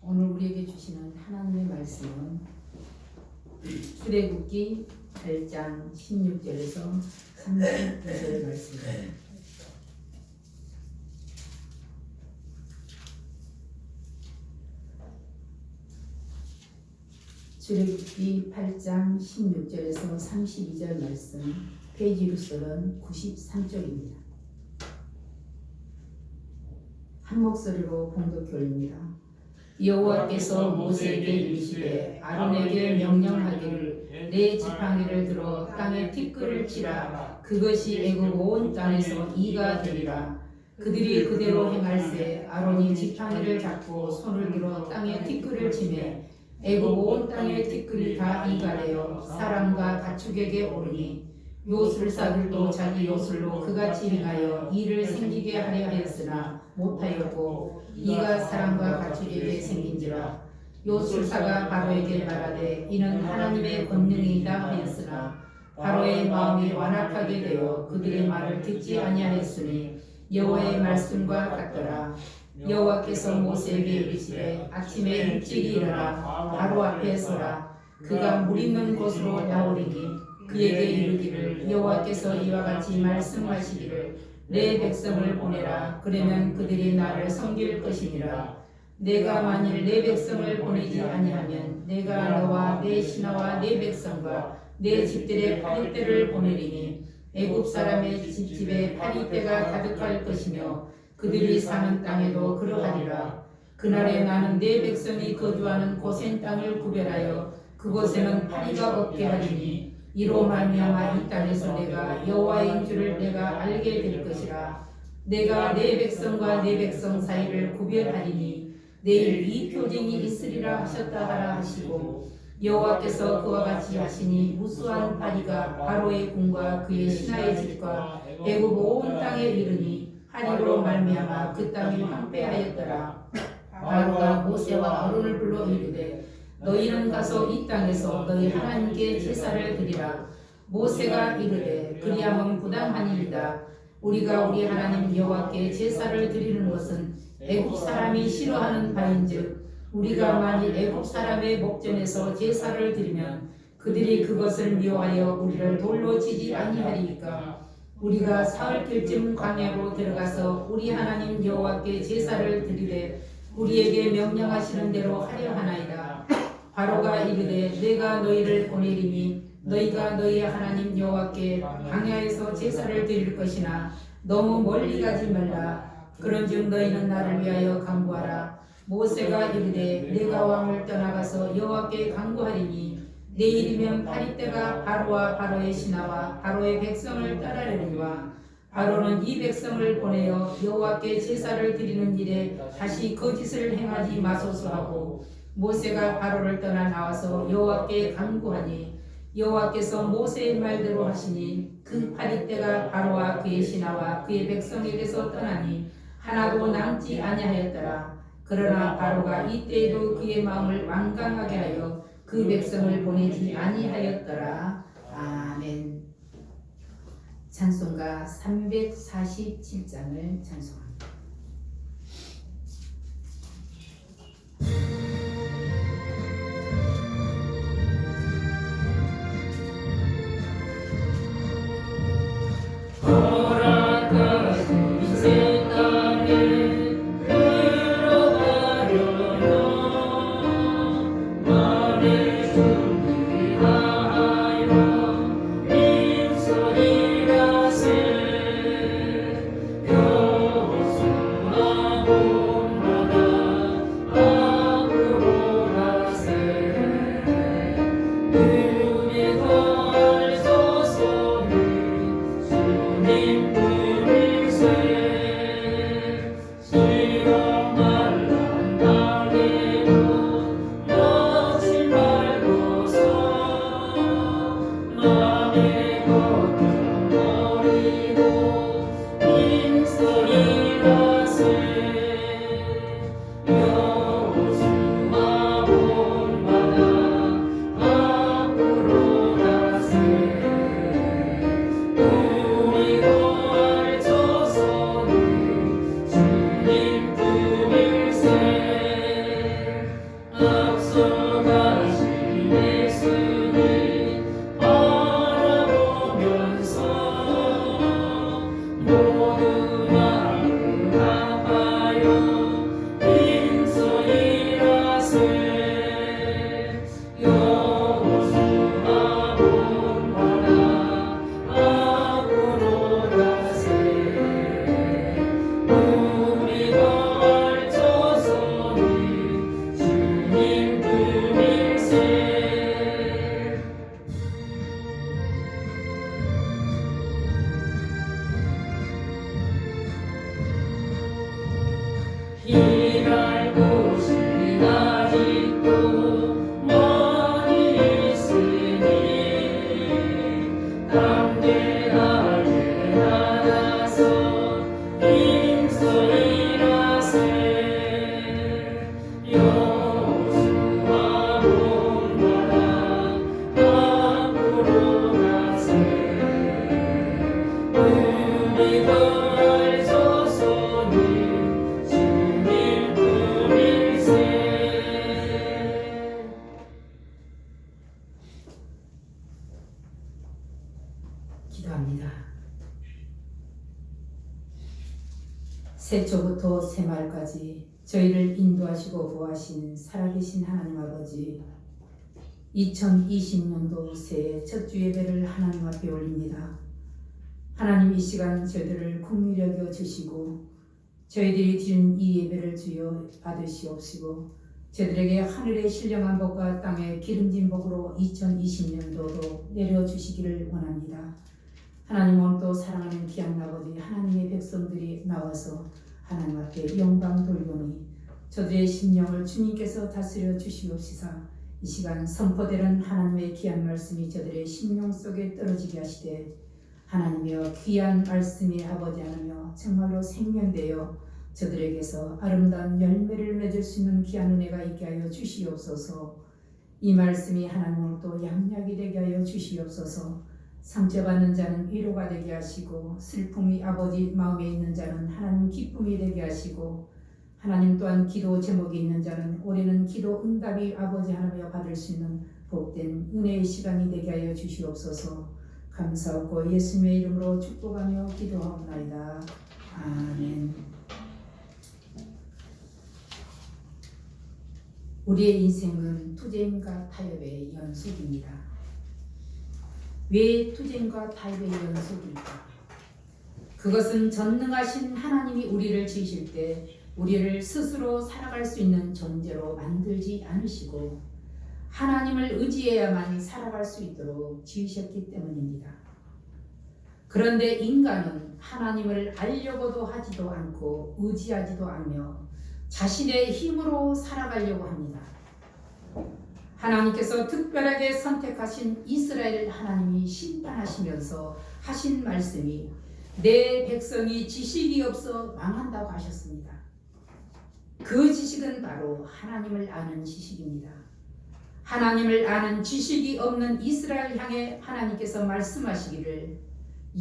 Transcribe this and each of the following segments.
오늘 우리에게 주시는 하나님의 말씀은 출애굽기 8장 16절에서 32절 말씀입니다. 출애굽기 8장 16절에서 32절 말씀, 페이지로서는 93쪽입니다. 한 목소리로 봉독해 올립니다. 여호와께서 모세에게 이르시되 아론에게 명령하기를 내 지팡이를 들어 땅에 티끌을 치라. 그것이 애굽 온 땅에서 이가 되리라. 그들이 그대로 행할세 아론이 지팡이를 잡고 손을 들어 땅에 티끌을 치매 애굽 온 땅의 티끌이 다 이가 되어 사람과 가축에게 오르니 요술사들도 자기 요술로 그같이 행하여 이를 생기게 하려 하였으나 못하였고 이가 사람과 가축에게 생긴지라. 요술사가 바로에게 말하되 이는 하나님의 권능이다 하였으나 바로의 마음이 완악하게 되어 그들의 말을 듣지 아니하였으니 여호와의 말씀과 같더라. 여호와께서 모세에게 이르시되 아침에 일찍이 일어나 바로 앞에 서라. 그가 물 있는 곳으로 나오리니 그에게 이르기를 여호와께서 이와 같이 말씀하시기를 내 백성을 보내라. 그러면 그들이 나를 섬길 것이니라. 내가 만일 내 백성을 보내지 아니하면 내가 너와 내 신하와 내 백성과 내 집들의 파리떼를 보내리니 애굽 사람의 집집에 파리떼가 가득할 것이며 그들이 사는 땅에도 그러하리라. 그날에 나는 내 백성이 거주하는 고센 땅을 구별하여 그곳에는 파리가 없게 하리니 이로 말미암아 이 땅에서 내가 여호와인 줄을 내가 알게 될 것이라. 내가 내 백성과 내 백성 사이를 구별하리니 내일 이 표징이 있으리라 하셨다 하라 하시고 여호와께서 그와 같이 하시니 무수한 파리가 바로의 궁과 그의 신하의 집과 애굽 온 땅에 이르니 파리로 말미암아 그 땅이 황폐하였더라. 바로가 모세와 아론을 불러 이르되 너희는 가서 이 땅에서 너희 하나님께 제사를 드리라. 모세가 이르되 그리함은 부당하니이다. 우리가 우리 하나님 여호와께 제사를 드리는 것은 애굽 사람이 싫어하는 바인즉 우리가 만일 애굽 사람의 목전에서 제사를 드리면 그들이 그것을 미워하여 우리를 돌로 치지 아니하리이까. 우리가 사흘길쯤 광야로 들어가서 우리 하나님 여호와께 제사를 드리되 우리에게 명령하시는 대로 하려 하나이다. 바로가 이르되 내가 너희를 보내리니 너희가 너희 하나님 여호와께 광야에서 제사를 드릴 것이나 너무 멀리 가지 말라. 그런즉 너희는 나를 위하여 간구하라. 모세가 이르되 내가 왕을 떠나가서 여호와께 간구하리니 내일이면 파리떼가 바로와 바로의 신하와 바로의 백성을 따르려니와 바로는 이 백성을 보내어 여호와께 제사를 드리는 일에 다시 거짓을 행하지 마소서 하고 모세가 바로를 떠나 나와서 여호와께 간구하니 여호와께서 모세의 말대로 하시니 그 파리떼가 바로와 그의 신하와 그의 백성에게서 떠나니 하나도 남지 아니하였더라. 그러나 바로가 이때에도 그의 마음을 완강하게 하여 그 백성을 보내지 아니하였더라. 아멘. 찬송가 347장을 찬송합니다. 오 새초부터 새말까지 저희를 인도하시고 보호하신 살아계신 하나님 아버지, 2020년도 새해 첫 주 예배를 하나님 앞에 올립니다. 하나님, 이 시간 저희들을 긍휼히 여겨 주시고 저희들이 드린 이 예배를 주여 받으시옵시고 저희들에게 하늘의 신령한 복과 땅의 기름진 복으로 2020년도도 내려주시기를 원합니다. 하나님, 오늘도 사랑하는 귀한 아버지, 하나님의 백성들이 나와서 하나님 앞에 영광 돌리오니 저들의 심령을 주님께서 다스려 주시옵시사 이 시간 선포되는 하나님의 귀한 말씀이 저들의 심령 속에 떨어지게 하시되 하나님이여 귀한 말씀이 아버지 하나며 정말로 생명되어 저들에게서 아름다운 열매를 맺을 수 있는 귀한 은혜가 있게 하여 주시옵소서. 이 말씀이 하나님 오늘도 양약이 되게 하여 주시옵소서. 상처받는 자는 위로가 되게 하시고 슬픔이 아버지 마음에 있는 자는 하나님 기쁨이 되게 하시고 하나님 또한 기도 제목이 있는 자는 올해는 기도 응답이 아버지 하나며 받을 수 있는 복된 은혜의 시간이 되게 하여 주시옵소서. 감사하고 예수님의 이름으로 축복하며 기도하옵나이다. 아멘. 우리의 인생은 투쟁과 타협의 연속입니다. 왜 투쟁과 타협의 연속일까? 그것은 전능하신 하나님이 우리를 지으실 때 우리를 스스로 살아갈 수 있는 존재로 만들지 않으시고 하나님을 의지해야만 살아갈 수 있도록 지으셨기 때문입니다. 그런데 인간은 하나님을 알려고도 하지도 않고 의지하지도 않으며 자신의 힘으로 살아가려고 합니다. 하나님께서 특별하게 선택하신 이스라엘 하나님이 심판하시면서 하신 말씀이 내 백성이 지식이 없어 망한다고 하셨습니다. 그 지식은 바로 하나님을 아는 지식입니다. 하나님을 아는 지식이 없는 이스라엘 향해 하나님께서 말씀하시기를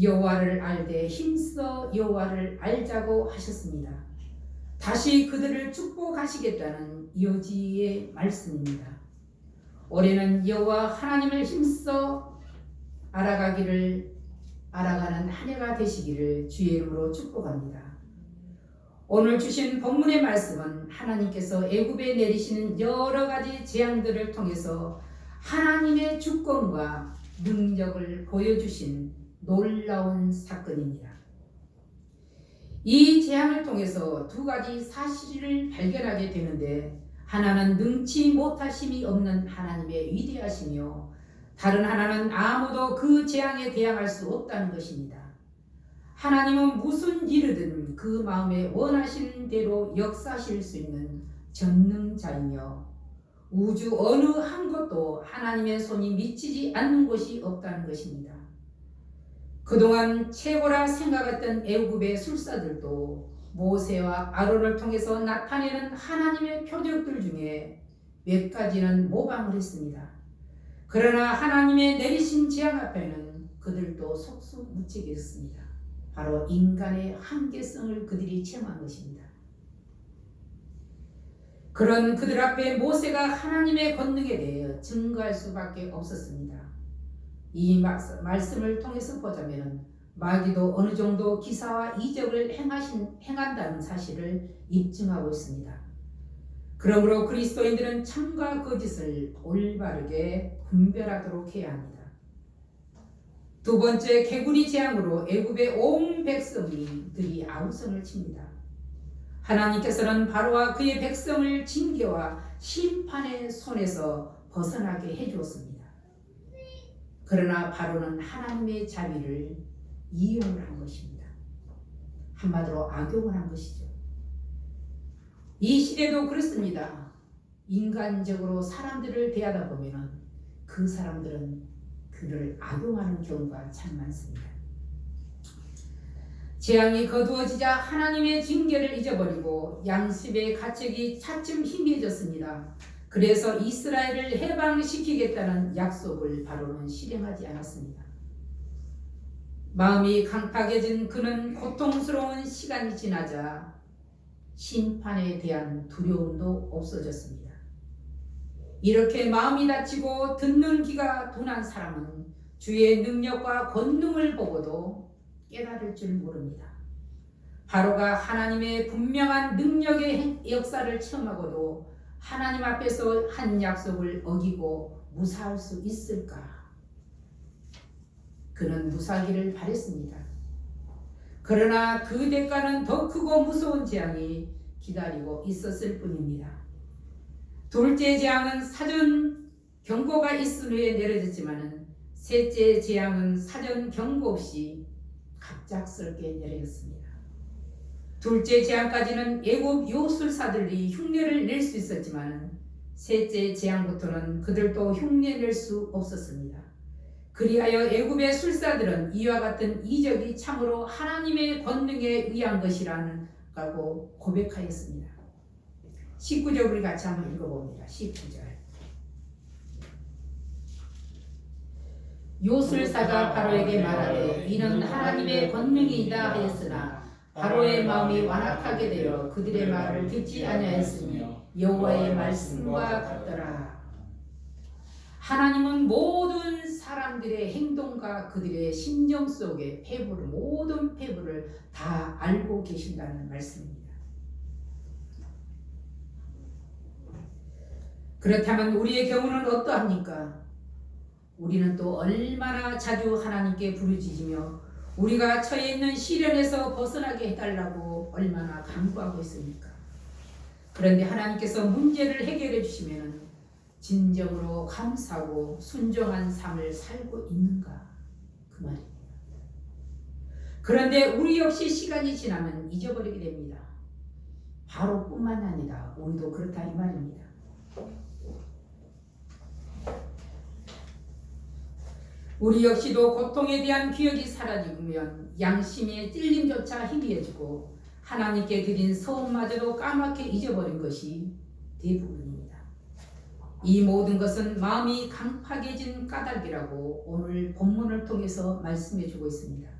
여호와를 알되 힘써 여호와를 알자고 하셨습니다. 다시 그들을 축복하시겠다는 여지의 말씀입니다. 올해는 여호와 하나님을 힘써 알아가는 한 해가 되시기를 주의 이름으로 축복합니다. 오늘 주신 본문의 말씀은 하나님께서 애굽에 내리시는 여러 가지 재앙들을 통해서 하나님의 주권과 능력을 보여주신 놀라운 사건입니다. 이 재앙을 통해서 두 가지 사실을 발견하게 되는데 하나는 능치 못하심이 없는 하나님의 위대하시며 다른 하나는 아무도 그 재앙에 대항할 수 없다는 것입니다. 하나님은 무슨 일이든 그 마음에 원하시는 대로 역사하실 수 있는 전능자이며 우주 어느 한 곳도 하나님의 손이 미치지 않는 곳이 없다는 것입니다. 그동안 최고라 생각했던 애굽의 술사들도 모세와 아론을 통해서 나타내는 하나님의 표적들 중에 몇 가지는 모방을 했습니다. 그러나 하나님의 내리신 재앙 앞에는 그들도 속수무책이었습니다. 바로 인간의 한계성을 그들이 체험한 것입니다. 그런 그들 앞에 모세가 하나님의 권능에 대해 증거할 수밖에 없었습니다. 이 말씀을 통해서 보자면 마귀도 어느 정도 기사와 이적을 행한다는 사실을 입증하고 있습니다. 그러므로 그리스도인들은 참과 거짓을 올바르게 분별하도록 해야 합니다. 두 번째, 개구리 재앙으로 애굽의 온 백성들이 아우성을 칩니다. 하나님께서는 바로와 그의 백성을 징계와 심판의 손에서 벗어나게 해주었습니다. 그러나 바로는 하나님의 자비를 이용을 한 것입니다. 한마디로 악용을 한 것이죠. 이 시대도 그렇습니다. 인간적으로 사람들을 대하다 보면 그 사람들은 그를 악용하는 경우가 참 많습니다. 재앙이 거두어지자 하나님의 징계를 잊어버리고 양심의 가책이 차츰 희미해졌습니다. 그래서 이스라엘을 해방시키겠다는 약속을 바로는 실행하지 않았습니다. 마음이 강팍해진 그는 고통스러운 시간이 지나자 심판에 대한 두려움도 없어졌습니다. 이렇게 마음이 다치고 듣는 귀가 둔한 사람은 주의 능력과 권능을 보고도 깨달을 줄 모릅니다. 바로가 하나님의 분명한 능력의 역사를 체험하고도 하나님 앞에서 한 약속을 어기고 무사할 수 있을까? 그는 무사하기를 바랬습니다. 그러나 그 대가는 더 크고 무서운 재앙이 기다리고 있었을 뿐입니다. 둘째 재앙은 사전 경고가 있은 후에 내려졌지만 셋째 재앙은 사전 경고 없이 갑작스럽게 내려졌습니다. 둘째 재앙까지는 애굽 요술사들이 흉내를 낼 수 있었지만 셋째 재앙부터는 그들도 흉내낼 수 없었습니다. 그리하여 애굽의 술사들은 이와 같은 이적이 참으로 하나님의 권능에 의한 것이라고 고백하였습니다. 19절 우리 같이 한번 읽어봅니다. 19절. 요술사가 바로에게 말하되 이는 하나님의 권능이다 하였으나 바로의 마음이 완악하게 되어 그들의 말을 듣지 아니하였으니 여호와의 말씀과 같더라. 하나님은 모든 사람들의 행동과 그들의 심령 속의 모든 패부를 다 알고 계신다는 말씀입니다. 그렇다면 우리의 경우는 어떠합니까? 우리는 또 얼마나 자주 하나님께 부르짖으며 우리가 처해 있는 시련에서 벗어나게 해달라고 얼마나 간구하고 있습니까? 그런데 하나님께서 문제를 해결해 주시면 진정으로 감사하고 순종한 삶을 살고 있는가? 그 말입니다. 그런데 우리 역시 시간이 지나면 잊어버리게 됩니다. 바로뿐만 아니라 우리도 그렇다 이 말입니다. 우리 역시도 고통에 대한 기억이 사라지면 양심의 찔림조차 희미해지고 하나님께 드린 서원마저도 까맣게 잊어버린 것이 대부분입니다. 이 모든 것은 마음이 강팍해진 까닭이라고 오늘 본문을 통해서 말씀해주고 있습니다.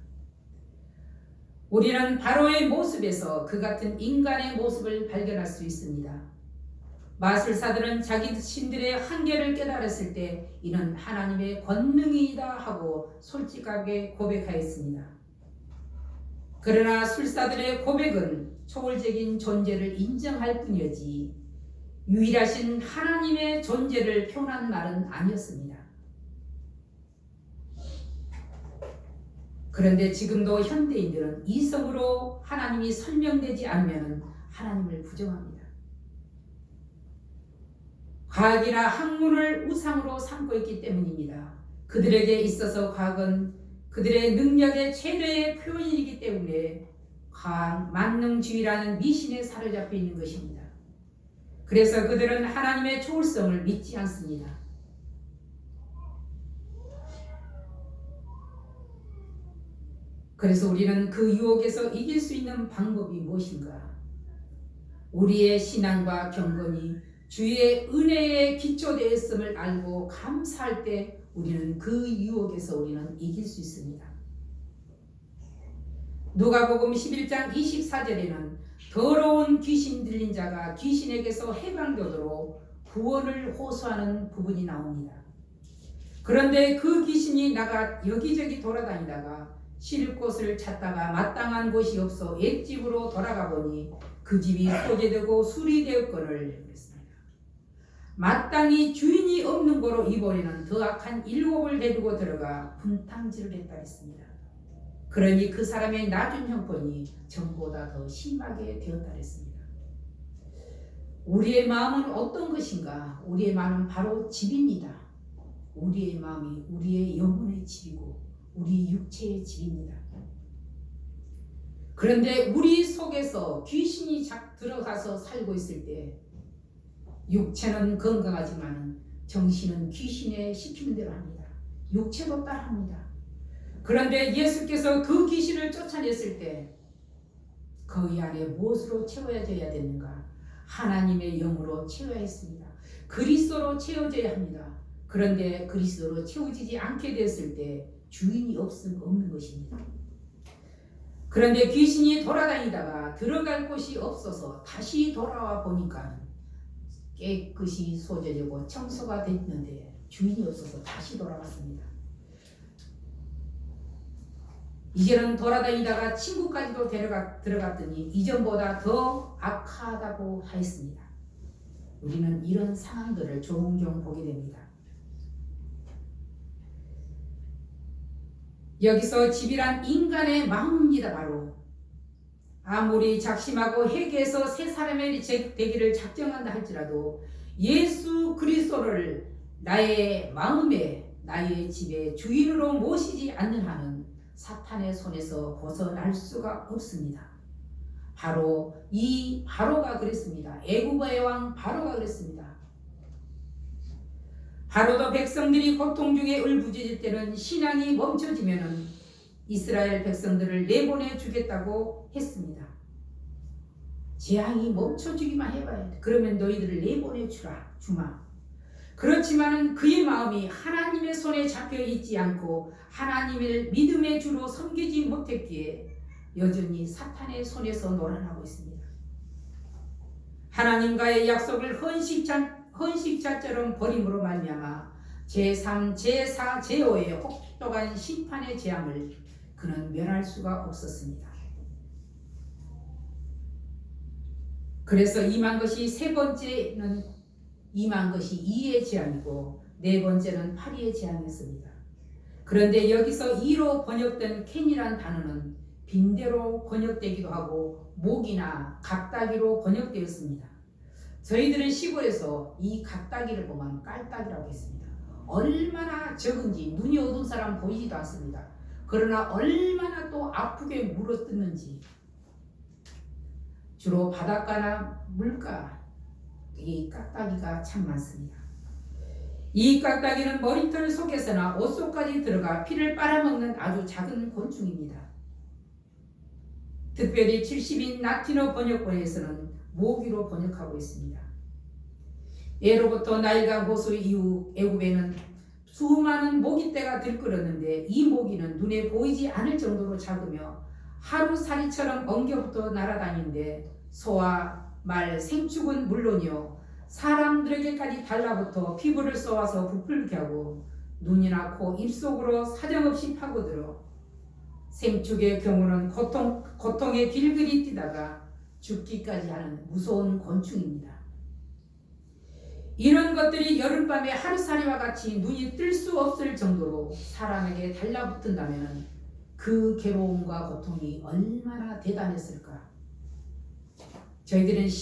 우리는 바로의 모습에서 그 같은 인간의 모습을 발견할 수 있습니다. 마술사들은 자기 신들의 한계를 깨달았을 때 이는 하나님의 권능이다 하고 솔직하게 고백하였습니다. 그러나 술사들의 고백은 초월적인 존재를 인정할 뿐이었지 유일하신 하나님의 존재를 표현한 말은 아니었습니다. 그런데 지금도 현대인들은 이성으로 하나님이 설명되지 않으면 하나님을 부정합니다. 과학이나 학문을 우상으로 삼고 있기 때문입니다. 그들에게 있어서 과학은 그들의 능력의 최대의 표현이기 때문에 과학 만능주의라는 미신에 사로잡혀 있는 것입니다. 그래서 그들은 하나님의 초월성을 믿지 않습니다. 그래서 우리는 그 유혹에서 이길 수 있는 방법이 무엇인가? 우리의 신앙과 경건이 주의 은혜에 기초되어 있음을 알고 감사할 때 우리는 그 유혹에서 우리는 이길 수 있습니다. 누가복음 11장 24절에는 더러운 귀신 들린 자가 귀신에게서 해방되도록 구원을 호소하는 부분이 나옵니다. 그런데 그 귀신이 나가 여기저기 돌아다니다가 쉴 곳을 찾다가 마땅한 곳이 없어 옛집으로 돌아가 보니 그 집이 소재되고 수리되었거늘 그랬습니다. 마땅히 주인이 없는 거로 이번에는 더 악한 일곱을 데리고 들어가 분탕질을 했다 했습니다. 그러니 그 사람의 낮은 형편이 전보다 더 심하게 되었다 했습니다. 우리의 마음은 어떤 것인가? 우리의 마음은 바로 집입니다. 우리의 마음이 우리의 영혼의 집이고 우리 육체의 집입니다. 그런데 우리 속에서 귀신이 들어가서 살고 있을 때 육체는 건강하지만 정신은 귀신에 시키는 대로 합니다. 육체도 따라합니다. 그런데 예수께서 그 귀신을 쫓아냈을 때 그 안에 무엇으로 채워져야 되는가? 하나님의 영으로 채워야 했습니다. 그리스도로 채워져야 합니다. 그런데 그리스도로 채워지지 않게 됐을 때 주인이 없는 것입니다. 그런데 귀신이 돌아다니다가 들어갈 곳이 없어서 다시 돌아와 보니까 깨끗이 소재되고 청소가 됐는데 주인이 없어서 다시 돌아갔습니다. 이제는 돌아다니다가 친구까지도 들어갔더니 이전보다 더 악하다고 하였습니다. 우리는 이런 상황들을 종종 보게 됩니다. 여기서 집이란 인간의 마음입니다. 바로 아무리 작심하고 회개해서 새 사람이 되기를 작정한다 할지라도 예수 그리스도를 나의 마음에 나의 집에 주인으로 모시지 않는 한은 사탄의 손에서 벗어날 수가 없습니다. 바로 이 바로가 그랬습니다. 애굽의 왕 바로가 그랬습니다. 바로도 백성들이 고통 중에 울부짖을 때는 신앙이 멈춰지면은 이스라엘 백성들을 내보내 주겠다고 했습니다. 재앙이 멈춰주기만 해봐야 돼. 그러면 너희들을 내보내 주마. 그렇지만 그의 마음이 하나님의 손에 잡혀 있지 않고 하나님을 믿음의 주로 섬기지 못했기에 여전히 사탄의 손에서 놀아나고 있습니다. 하나님과의 약속을 헌식자처럼 버림으로 말미암아 제3, 제4, 제5의 혹독한 심판의 재앙을 그는 면할 수가 없었습니다. 그래서 임한 것이 세 번째는 임한 것이 이의 재앙이고 네 번째는 파리의 재앙이었습니다. 그런데 여기서 이로 번역된 캔이란 단어는 빈대로 번역되기도 하고 목이나 각다기로 번역되었습니다. 저희들은 시골에서 이 각다기를 보면 깔딱이라고 했습니다. 얼마나 적은지 눈이 어두운 사람 보이지도 않습니다. 그러나 얼마나 또 아프게 물어뜯는지. 주로 바닷가나 물가 이 깍다기가 참 많습니다. 이 깍다기는 머리털 속에서나 옷 속까지 들어가 피를 빨아먹는 아주 작은 곤충입니다. 특별히 70인 라틴어 번역본에서는 모기로 번역하고 있습니다. 예로부터 나일강 호수 이후 애굽에는 수많은 모기떼가 들끓었는데 이 모기는 눈에 보이지 않을 정도로 작으며 하루살이처럼 엉겨부터 날아다니는데 소와 말, 생축은 물론이요 사람들에게까지 달라붙어 피부를 쏘아서 부풀게 하고 눈이나 코, 입속으로 사정없이 파고들어 생축의 경우는 고통에 길길이 뛰다가 죽기까지 하는 무서운 곤충입니다. 이런 것들이 여름밤에 하루살이와 같이 눈이 뜰 수 없을 정도로 사람에게 달라붙는다면 그 괴로움과 고통이 얼마나 대단했을까. 저희들은